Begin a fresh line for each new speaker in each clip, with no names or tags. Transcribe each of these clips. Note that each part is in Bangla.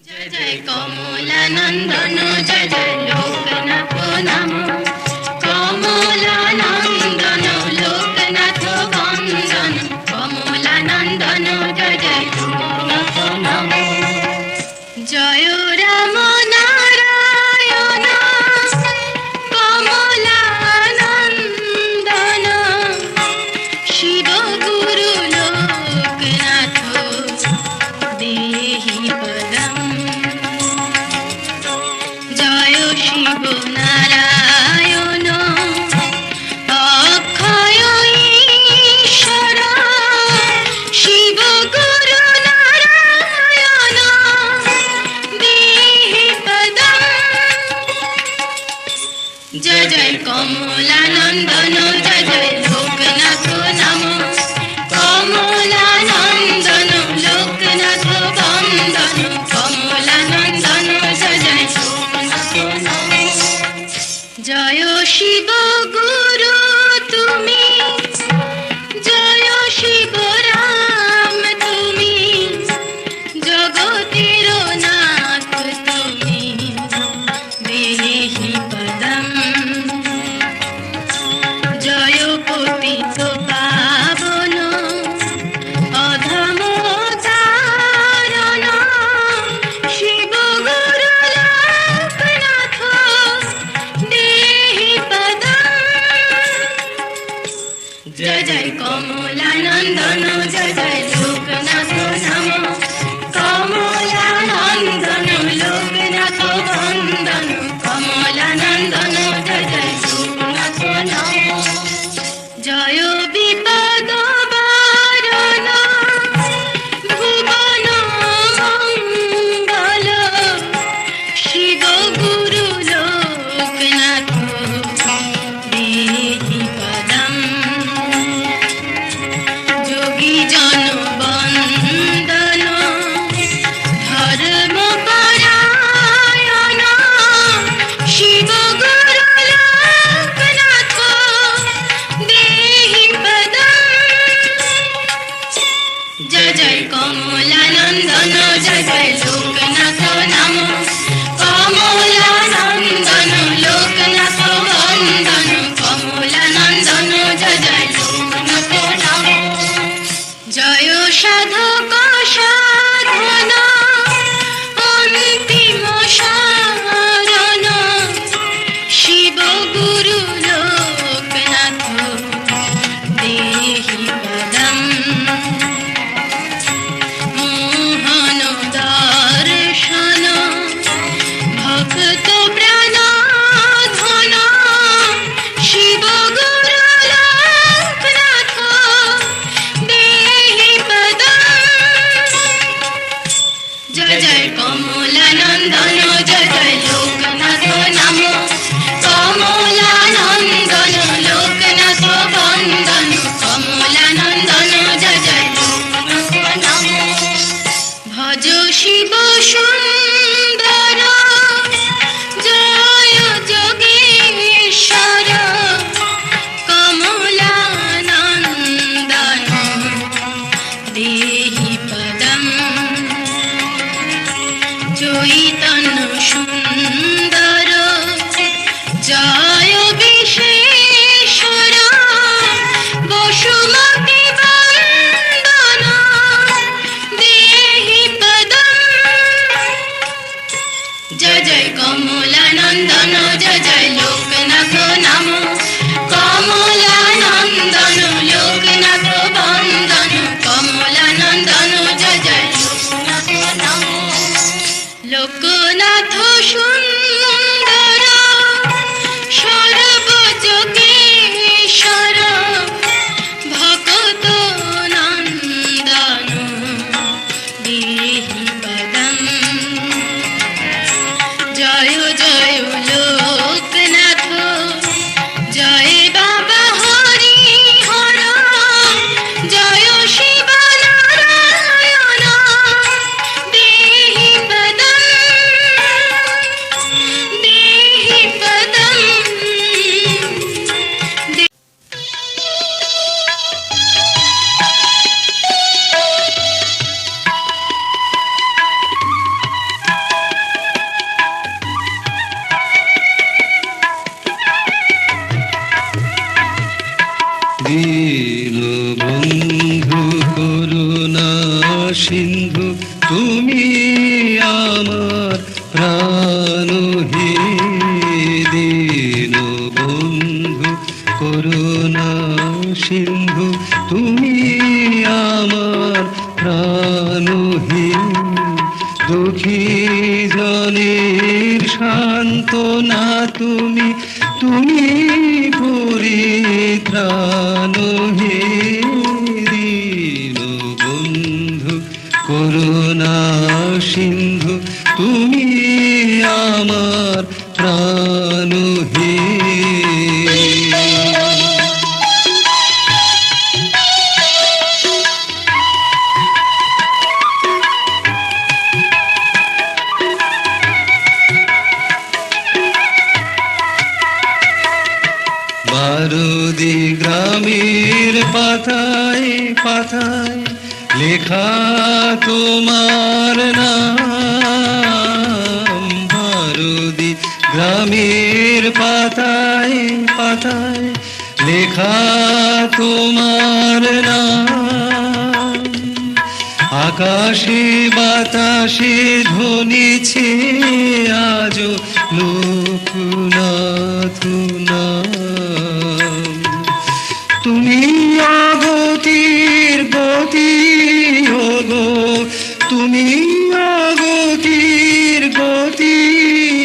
जय जय कमलानंदन जय जय लोकनाथ नमो कमलानंदन लोकनाथ वंदन कमलानंदन जय जय लोकनाथ नमो जय राम नारायण कमलानंदन शिव गुरु लोकनाथ देहि पदम जय शिव नारायण अक्षय ईश्वर शिव गुरु नारायण देहि पदम जय जय कमलानंदन जय जय लोकनाथ नमो कमलानंदन लोकनाथ वंदन कमलानंदन जय जय लोकनाथ नमो जय शिव गुरु তুমি जय शिव राम তুমি जगतेर नाथ তুমি देहि पदम जय पतित पावन अधम तारण शिव गुरु लोकनाथ देहि पदम जय जय कमलानंदन जय जय लोकनाथ नमो कमलानंदन लोकनाथ वंदन कमलानंदन जय जय लोकनाथ नमो जय विपद वारण भुवन मंगल शिव गुरु लोकनाथ देहि पदम जोगी जन वंदन धर्म परायण शिव गुरु लोकनाथ देहि पदम जय जय कमलानंदन जय जय लोकनाथ नमो कमलानंदन लोकनाथ वंदन कमलानंदन जय जय लोकनाथ नमो जय साधक साधन अंतिम शरण शिव गुरु लोकनाथ देहि पदम मोहन दर्शन भक्त प्राण धन शिव गुरु लोकनाथ देहि पदम जय जय कमलानंदन जय जय लोकनाथ नमो कमलानंदन लोकनाथ वंदन कमलानंदन जय जय लोकनाथ नमो भज शिव सुंदर जय जोगेश्वर कमलानंदन देहि पदम चैतन्य सुंदर जय विशेश्वर वसुमती वंदन देहि पदम जय जय कमलानंदन जय जय लोकनाथ नमो कमलानंदन लोकनाथ वंदन कमलानंदन जय जय लोकनाथ नमो लोकनाथ सुंदर सर्वजोगेश्वर भक्त नंदन देहि पदम जय जय लोकनाथ जय बाबा हरि हर जय शिव नारायण देहि पदम
আমার প্রাণ হে দীনবন্ধু করুণা সিন্ধু তুমি আমার প্রাণ হে দুঃখী জনের সান্ত্বনা তুমি তুমি পরিত্রাণ হে দীনবন্ধু করুণা সিন্ধু তুমি আমার প্রাণ হে বারুদি গ্রামের পাতায় পাতায় লেখা তোমার নাম বারুদি গ্রামের পাতায় পাতায় লেখা তোমার নাম আকাশে বাতাসে ধ্বনিছে আজ লোকনাথ নাম তুমি অগতির গতি গো তুমি অগতির গতি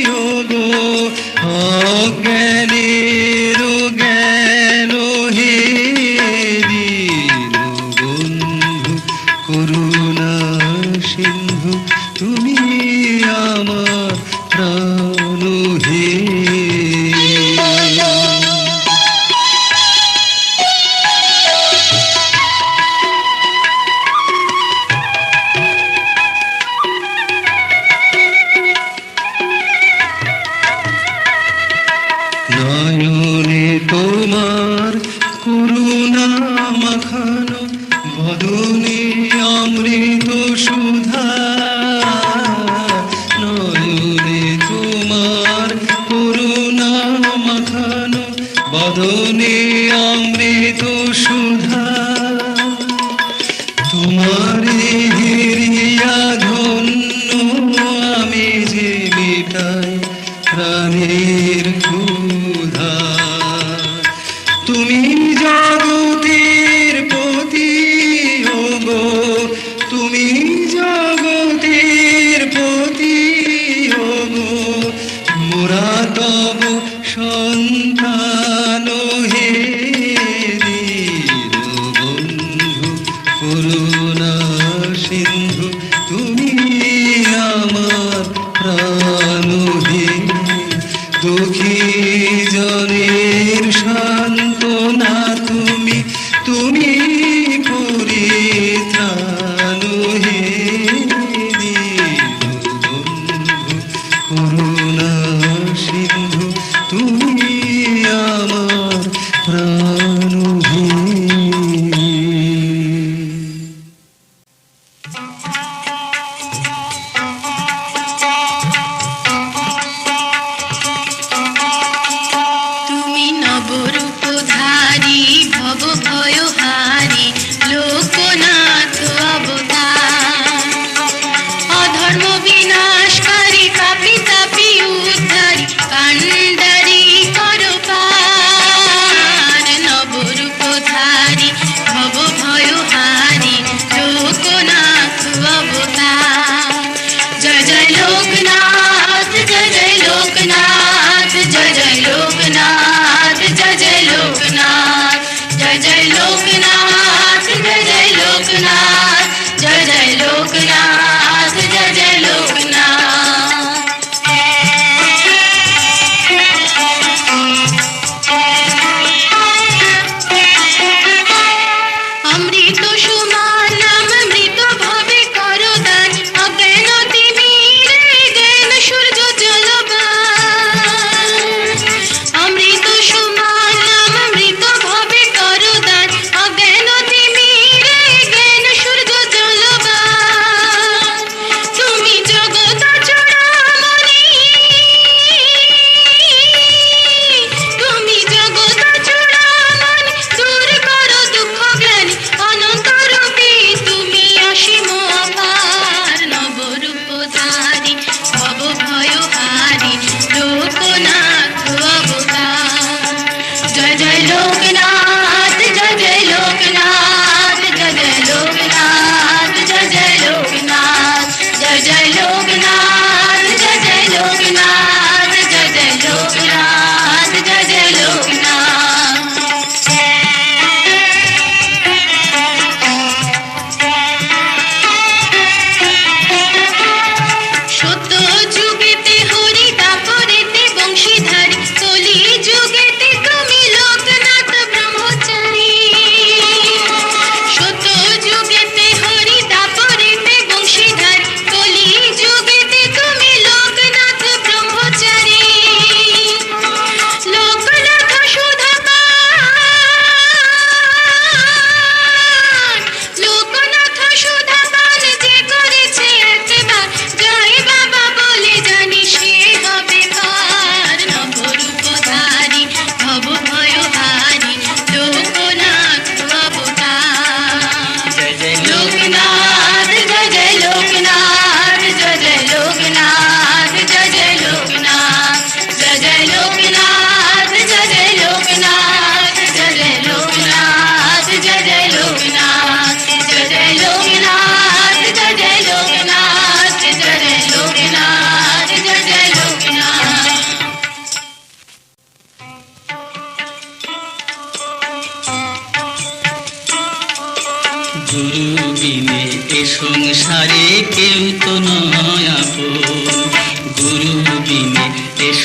গো অজ্ঞানের জ্ঞান হে দীনবন্ধু করুণা সিন্ধু তুমি আমার প্রাণ হে নয়নে তোমার করুণা মাখানো বদনে অমৃত সুধা নয়নে তোমার করুণা মাখানো বদনে অমৃত সুধা তোমারে হেরিয়া ধন্য আমি যে মিটাই প্রাণের ক্ষুধা তুমি যা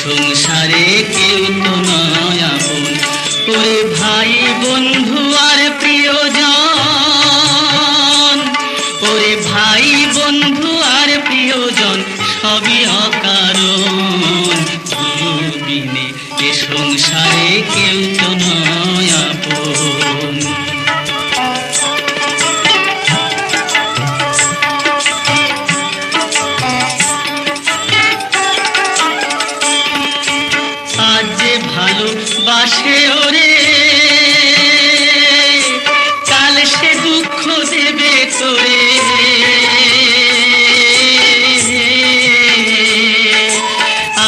সংসারে কেউ তো নয় আপন। ওরে ভাই বন্ধু আর প্রিয়জন, ওরে ভাই বন্ধু আর প্রিয়জন সবই অকারণ। গুরু বিনে এ সংসারে কেউ তো নয় আপন। আজ যে ভালোবাসে ওরে, কাল সে দুঃখ দেবে তোরে।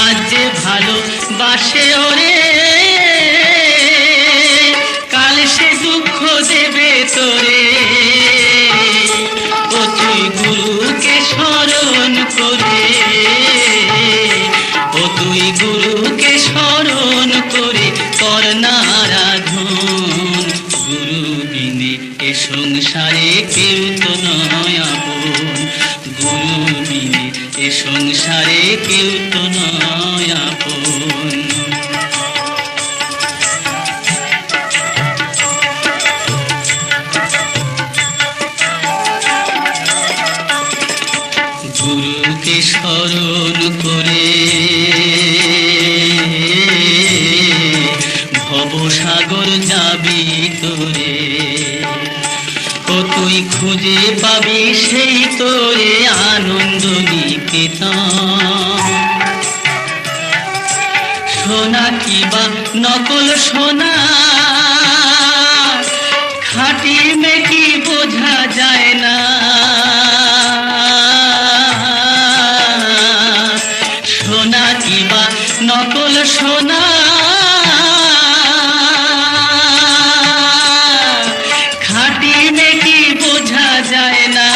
আজ যে ভালোবাসে ওরে, কাল সে দুঃখ দেবে তোরে। ও তুই গুরুকে স্মরণ করে, ও তুই গুরুকে স্মরণ করে কর না আরাধন। গুরু বিনে এ সংসারে কেউ তো নয় আপন। গুরু বিনে এ সংসারে কেউ তো নয় আপন। গুরুকে স্মরণ করে ভবসাগর যাবি তোরে। ও তুই খুঁজে পাবি সেই তোরে আনন্দ নিকেতন। সোনা কিবা নকল সোনা, খাঁটি মেকি বোঝা যায় না। সোনা কিবা নকল সোনা, খাঁটি মেকি বোঝা যায় না।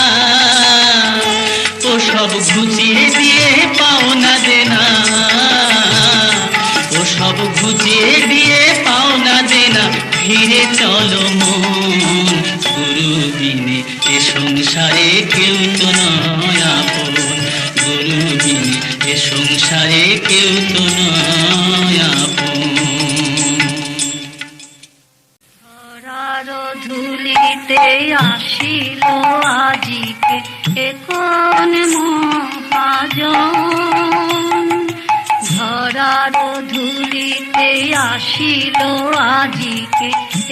ও সব ঘুচিয়ে দিয়ে পাওনা দেনা, ও সব ঘুচিয়ে দিয়ে পাওনা দেনা। ফিরে চলো মন, গুরু বিনে এ সংসারে কেউ তো নয় আপন। গুরু বিনে এ সংসারে কেউ তো নয় আপন।
ধরার ধুলিতে আসিল আজিকে এ কোন মহাজন। ধরার ধুলিতে আসিল আজিকে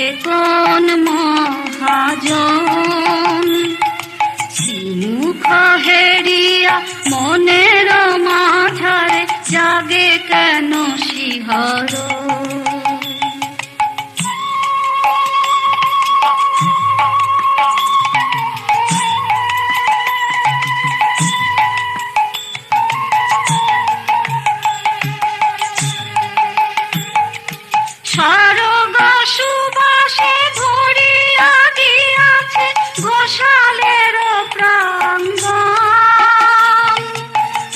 এ কোন মহাজন। মুখ হেরিয়া মনের মাঝারে জাগে কেন শিহরণ। স্বর্গ সুবাসে ভরিয়া গিয়াছে গোশালের প্রাঙ্গণ।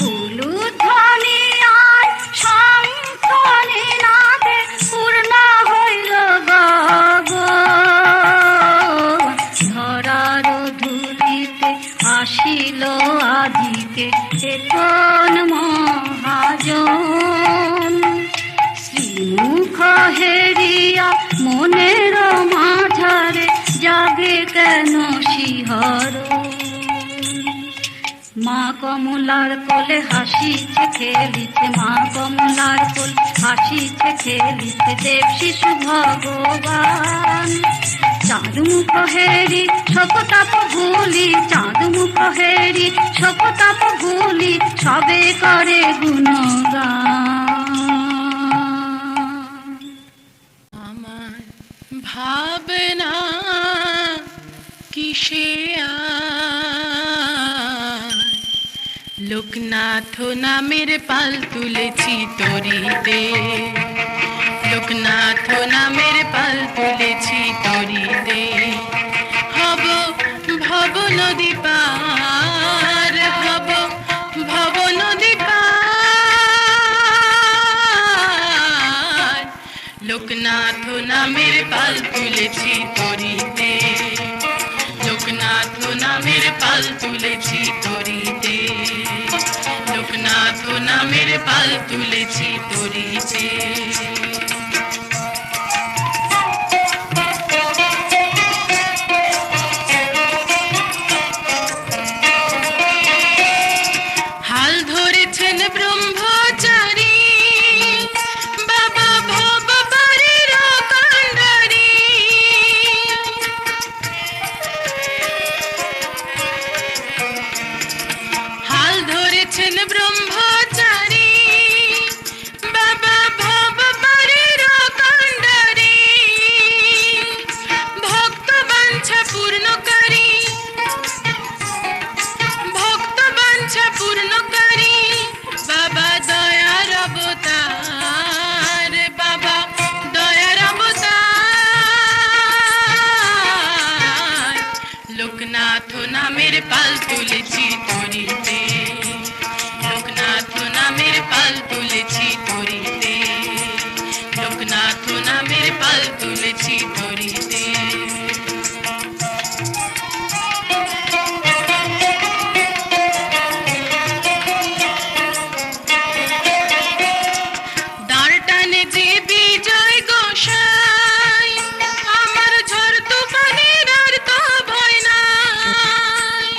উলুধ্বনি আর শঙ্খনি নাদে পূর্ণ হইল গগন। ধরার ধুলিতে আসিল আজিকে এ কোন মহাজন। মুখ হেরিয়া মনের মাঝারে জাগে কেন শিহরণ। মা কমলার কোলে হাসিছে খেলিছে, মা কমলার কোলে হাসিছে খেলিছে দেব শিশু ভগবান। চাঁদ মুখ হেরি শোকতাপ ভুলি, চাঁদ মুখ হেরি শোকতাপ ভুলি সবে করে গুণগান।
আমার ভাবনা কিসে লোকনাথ নামের পাল তুলেছি তরিতে। লোকনাথ নামের পাল তুলেছি তরিতে। হব ভব নদী পার, হব ভব নদী পার। লোকনাথ নামের পাল তুলেছি তরিতে। লোকনাথ নামের পাল তুলেছি তরিতে। লোকনাথ লোকনাথ নামের পাল তুলেছি তরিতে। হাল ধরেছেন ব্রহ্মচারী বাবা ভববাড়ির কান্ডারী। হাল ধরেছেন ব্রহ্মচারী বাবা ভববাড়ির কান্ডারী। ভক্ত বাঞ্ছা পূর্ণকারী, ভক্ত বাঞ্ছা পূর্ণকারী বাবা দয়ার অবতার, বাবা দয়ার অবতার। লোকনাথ নামের পাল তুলেছি তরিতে, লোকনাথ নামের পাল তুলেছি তরিতে, লোকনাথ নামের পাল তুলেছি তরিতে। দাঁড় টানে যে বিজয় গোসাই আমার ঝড় তুফানের আর তো ভয় নাই।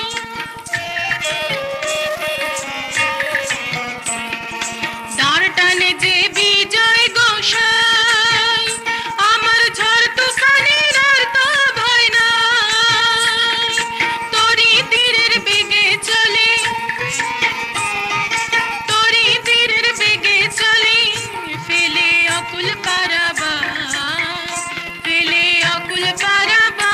দাঁড় টানে যে বিজয় গোসাই আমার ঝড় তুফানের আর তো ভয় নাই। তরি তীরের বেগে চলে, তরি তীরের বেগে চলে ফেলে অকুল পারাবার, ফেলে অকুল পারাবার।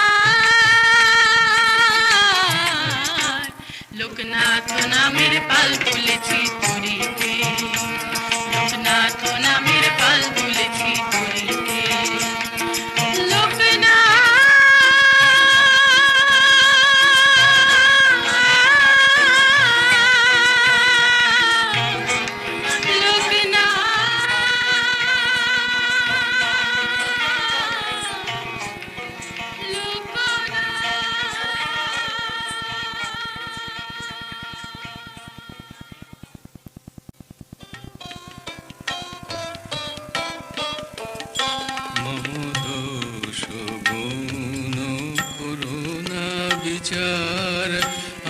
লোকনাথ নামের পাল তুলেছি তরিতে, লোকনাথ নামের পাল তুলেছি তরিতে।
বিচার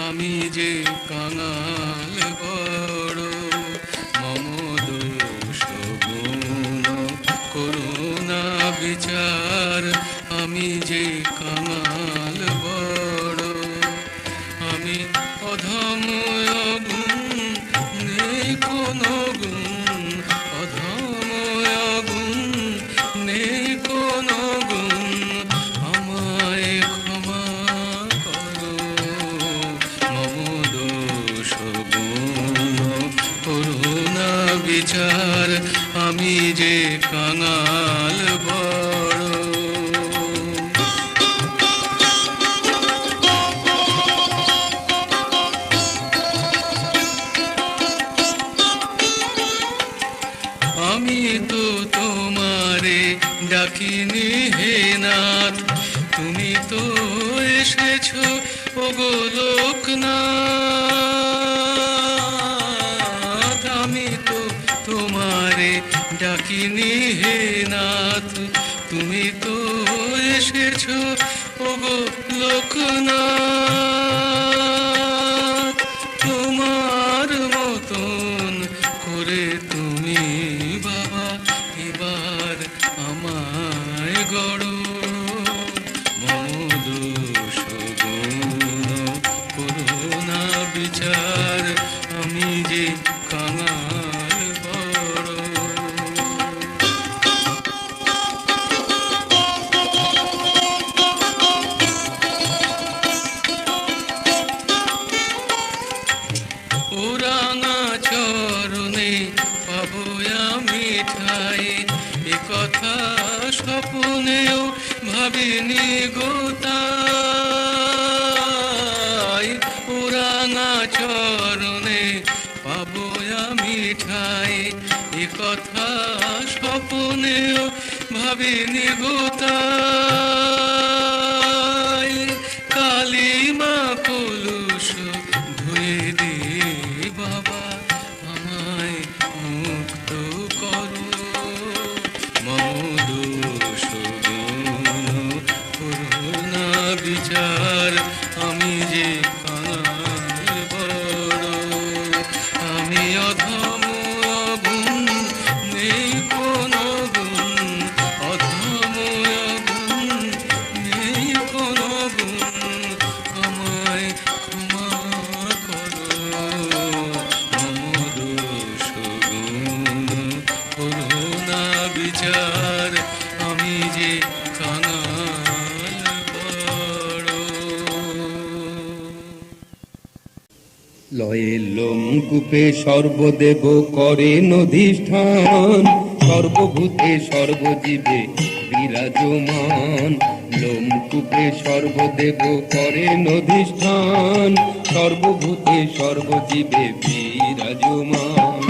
আমি যে কাঙাল বড়, মম দোষ গুণ করুণা বিচার আমি যে কাঙাল বড়। আমি অধম অগুণ নেই কোনো গুণ, অধম অগুণ নেই কোনো গুণ, আমায় ক্ষমা করো মম দোষ গুণ করুণা বিচার আমি যে কাঙাল বড়। আমি তো তোমারে ডাকিনি হে নাথ, তুমি তো এসেছো ওগো লোকনাথ। আমি তো তোমারে ডাকিনি হে নাথ, তুমি তো এসেছো ওগো লোকনাথ। তোমার মতন করে তুমি বাবা এবার আমায় গড়ো, মম দোষ গুণ করুণা বিচার আমি যে কাঙাল বড়। ওরাঙা চরণে পাবো আমি ঠাই, এ কথা স্বপ্নেও ভাবিনি গোতাই। ওরাঙা চরণে পাবো আমি ঠাই, এ কথা স্বপ্নেও ভাবিনি গোতাই। কালী মা কলুষ ধুয়ে দে বাবা অধম গুণ নেই কোনো গুণ, অধম গুণ নেই কোনো গুণ, আমায় ক্ষমা করো মম দোষ গুণ, করো না বিচার আমি যে কাঙাল বড়।
লয়ে লোমকূপে সর্বদেব করেন অধিষ্ঠান, সর্বভূতে সর্বজীবে বিরাজমান। লোমকূপে সর্বদেব করেন অধিষ্ঠান, সর্বভূতে সর্বজীবে বিরাজমান।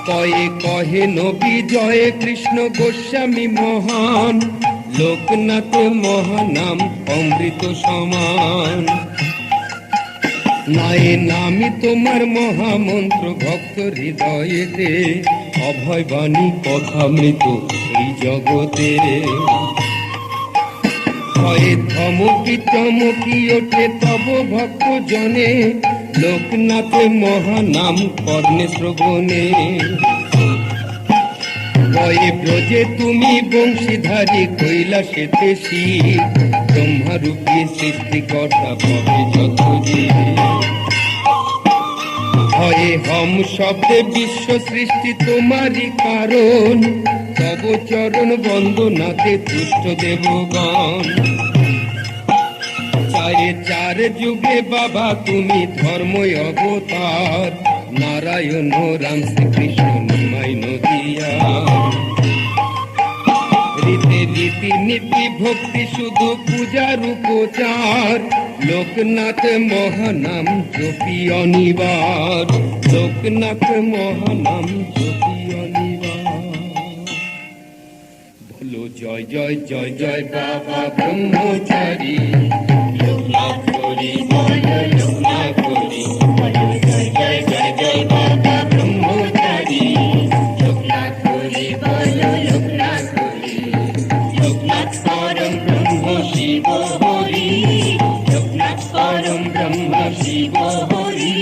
কয়ে কহে নবী জয় কৃষ্ণ গোস্বামী মহান, লোকনাথ মহানাম অমৃত সমান। নয় নামি তোমার মহামন্ত্র ভক্ত হৃদয়েতে, অভয় বাণী কথামৃত এই জগতে। ভয়ে ধমকি চমকি ওঠে তব ভক্ত জনে, লোকনাথ মহানাম কর্ণে শ্রবণে। ভয়ে ব্রজে তুমি বংশীধারী কৈলাসেতে শিব, ব্রহ্মারূপী সৃষ্টিকর্তা পবে যত জীব। ভয়ে হম শব্দে বিশ্ব সৃষ্টি তোমারই কারণ, তব চরণ বন্দনাতে তুষ্ট দেবগণ। চারে চার যুগে বাবা তুমি ধর্মই অবতার, নারায়ণ রাম শ্রীকৃষ্ণ নিমাই নদিয়া। রীতি রীতি নীতি ভক্তি শুধু পূজার উপচার, লোকনাথ মহানাম জপি অনিবার, লোকনাথ মহানাম জপি অনিবার। বলো জয় জয় জয় জয় বাবা ব্রহ্মচারী, লোকনাথ করি বলো লোকনাথ করি, বলো জয় জয় জয় জয় বাবা ব্রহ্মচারী, লোকনাথ করি বলো লোকনাথ করি। লোকনাথ পরম ব্রহ্ম শিব হরি, লোকনাথ পরম ব্রহ্ম শিব হরি,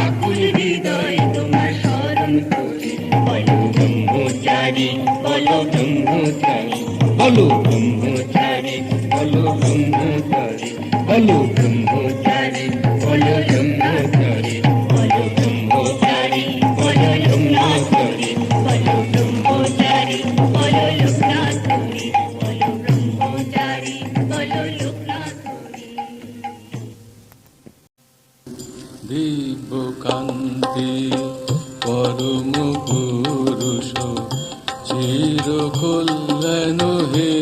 আকুল হৃদয় তোমার স্মরণ করি। বলো ব্রহ্মচারী বলো ব্রহ্মচারী, বলো ব্রহ্মচারী বলো ব্রহ্মচারী, বলো ব্রহ্মচারী বলো ব্রহ্মচারী, বলো ব্রহ্মচারী বলো লোকনাথ করি, বলো ব্রহ্মচারী বলো লোকনাথ করি, বলো ব্রহ্মচারী বলো লোকনাথ করি।
দিব্য কান্তি পরম পুরুষ চির কল্যাণ হে,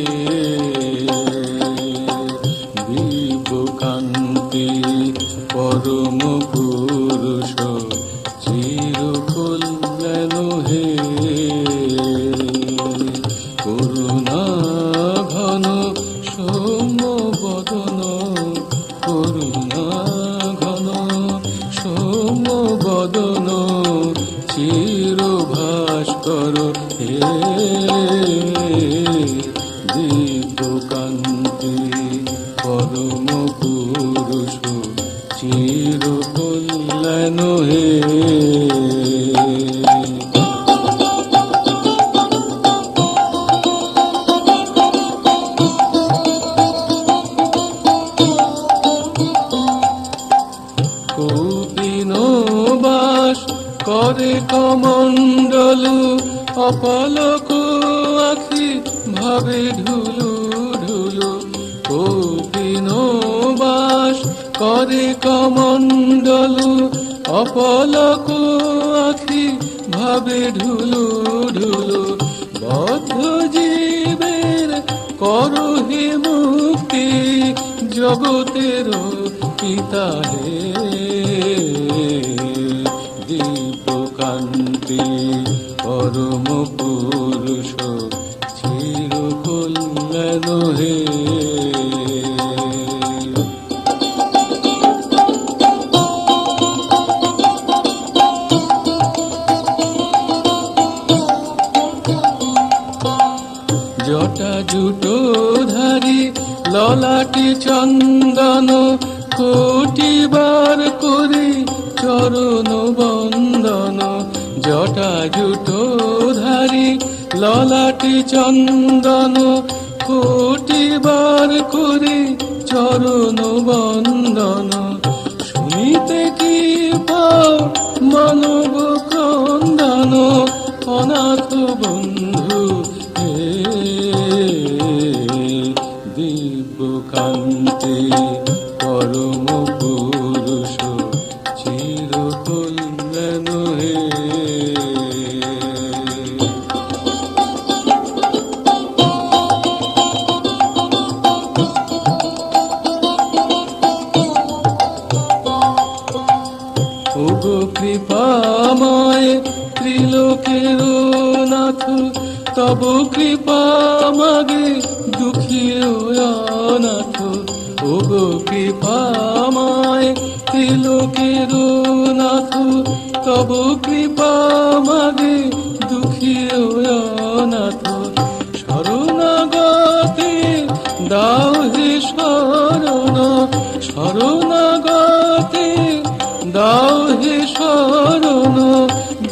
দিব্য কান্তি পরম পুরুষ চির কল্যাণ হে। করুণা ঘন সৌম্য বদন, করুণা ঘন সৌম্য বদন চির ভাস্কর হে। দিব্য কান্তি পরম পুরুষ চির কল্যাণ হে। কৌপিন বাস করে কমণ্ডল, অপলক আখি ভাবে ঢুলু ঢুলু। কৌপিন বাস করে কমণ্ডল, অপলক আখি ভাবে ঢুলু ঢুলু। বদ্ধ জীবের করো হে মুক্তি, জগতের পিতা হে। দিব্য কান্তি পরম পুরুষ চির কল্যাণ হে। জটা জুটো ধারি ললাটি চন্দন, কোটিবার করি চর চরণ বন্দন, জটা জুটো ধারি ললাটি চন্দন, কোটিবার করি চরণ বন্দন। শুনিতে কি পাও মানব ক্রন্দন, অনাথ বন্ধু হে দিব্যকান্তি পরম পুরুষ চির কল্যাণ হে। ওগো কৃপাময় ত্রিলোকের নাথ, তব কৃপা মাগে দুঃখী অনাথ। ওগো কৃপাময় ত্রিলোকের নাথ, তব কৃপা মাগে দুঃখী অনাথ। শরণাগতে দাও হে শরণ, শরণাগতে দাও হে শরণ,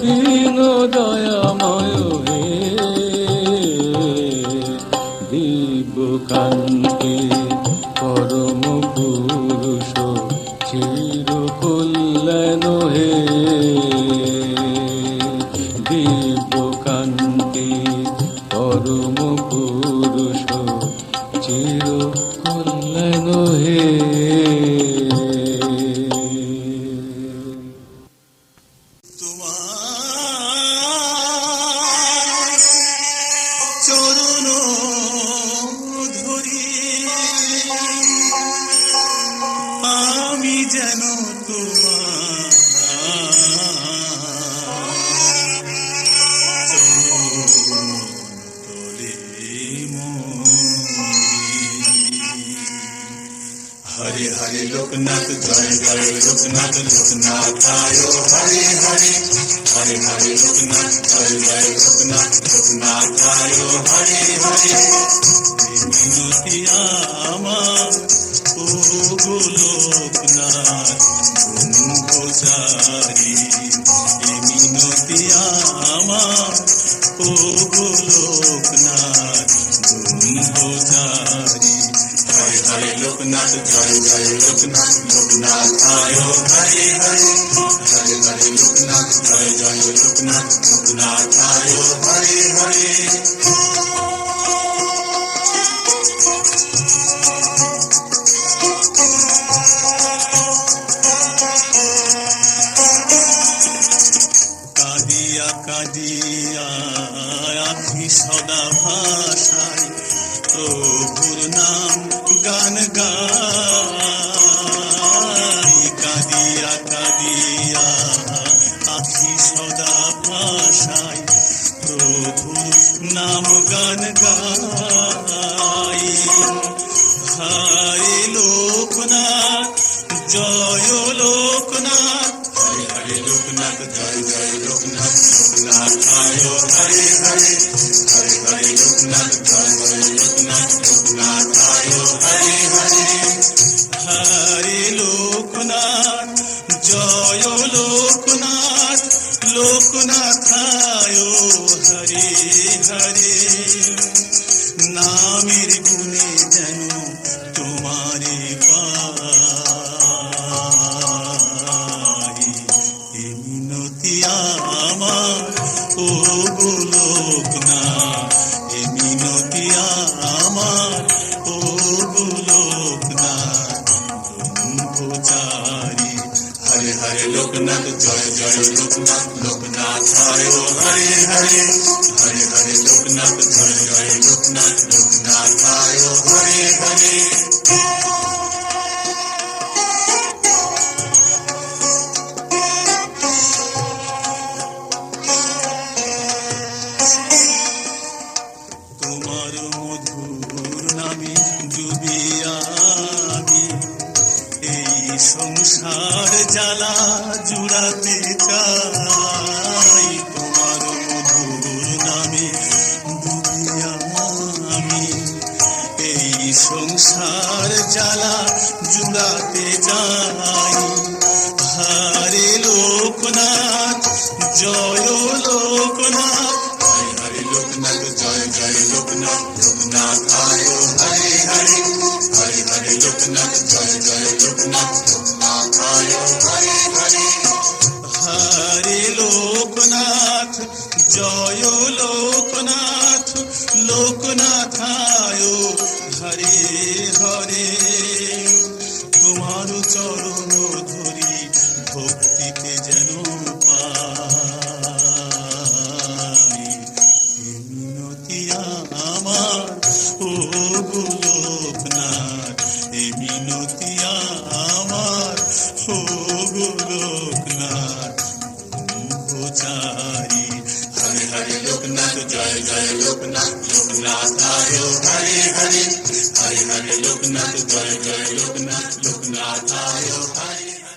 দীন দয়াময় হে দিব্যকান্তি পরম পুরুষ চির কল্যাণ হে। দিব্যকান্তি পরম পুরুষ চির কল্যাণ হে।
চরণ ধরি আমি যেন তোমার তলে হরে হরে লোকনাথ জয় জয় লোকনাথ, লোকনাথ আয় হরে হরে। হরে হরে লোকনাথ জয় জয় লোকনাথ, লোকনাথ আয় হরে হরে। মিনতি আমার ও গো লোকনাথ ব্রহ্মচারী, মিনতি আমার ও গো লোকনাথ ব্রহ্মচারী। হরে হরে লোকনাথ জয় জয় লোকনাথ, লোকনাথ আয় হরে হরে। হরে হরে লোকনাথ জয় জয় লোকনাথ, লোকনাথ আয় হরে হরে। কাঁদিয়া কাঁদিয়া আখি সদা ভাষায় প্রভুর নাম গান গাই। কাঁদিয়া কাঁদিয়া আখি সদা ভাষায় প্রভুর নাম গান গাই। হায় লোকনাথ জয় লোকনাথ, হরে হরে লোকনাথ জয় জয় লোকনাথ, লোকনাথ আয় হরে হরে। হরে হরে লোকনাথ জয় জয় লোকনাথ, লোকনাথ আয় হরে হরে। হরে লোকনাথ জয় লোকনাথ, লোকনাথ আয় হরে হরে। নামের গুণে যেন তোমারে পাই, মিনতি আমার ও গো লোকনাথ, মিনতি আমার ও গো লোকনাথ ব্রহ্মচারী। হরে হরে লোকনাথ জয় জয় লোকনাথ, লোকনাথ আয় হরে হরে। হরে হরে লোকনাথ জয় জয় লোকনাথ, লোকনাথ আয় হরে হরে। তোমার মধুর নামে ডুবিয়া আমি এই সংসার জ্বালা জুড়াতে চাই। তোমার মধুর নামে ডুবিয়া আমি এই সংসার জ্বালা
লোকনাথ জয় লোকনাথ হরে হরে লোকনাথ জয় জয় লোকনাথ লোকনাথ আয় হরে হরে হরে হরে লোকনাথ জয় জয় লোকনাথ লোকনাথ আয় হরে হরে হরে লোকনাথ জয় লোকনাথ লোকনাথ আয় হরে হরে তোমার চরণ ধরি ভক্তিতে যেন পাই মিনতি আমার ও গোলকনাথ এ মিনতি আমার ও গোলকনাথ ব্রহ্মচারী হরে হরে লোকনাথ জয় জয় লোকনাথ লোকনাথ আয় হরে হরে হরে হরে লোকনাথ জয় জয় লোকনাথ লোকনাথ আয় হরে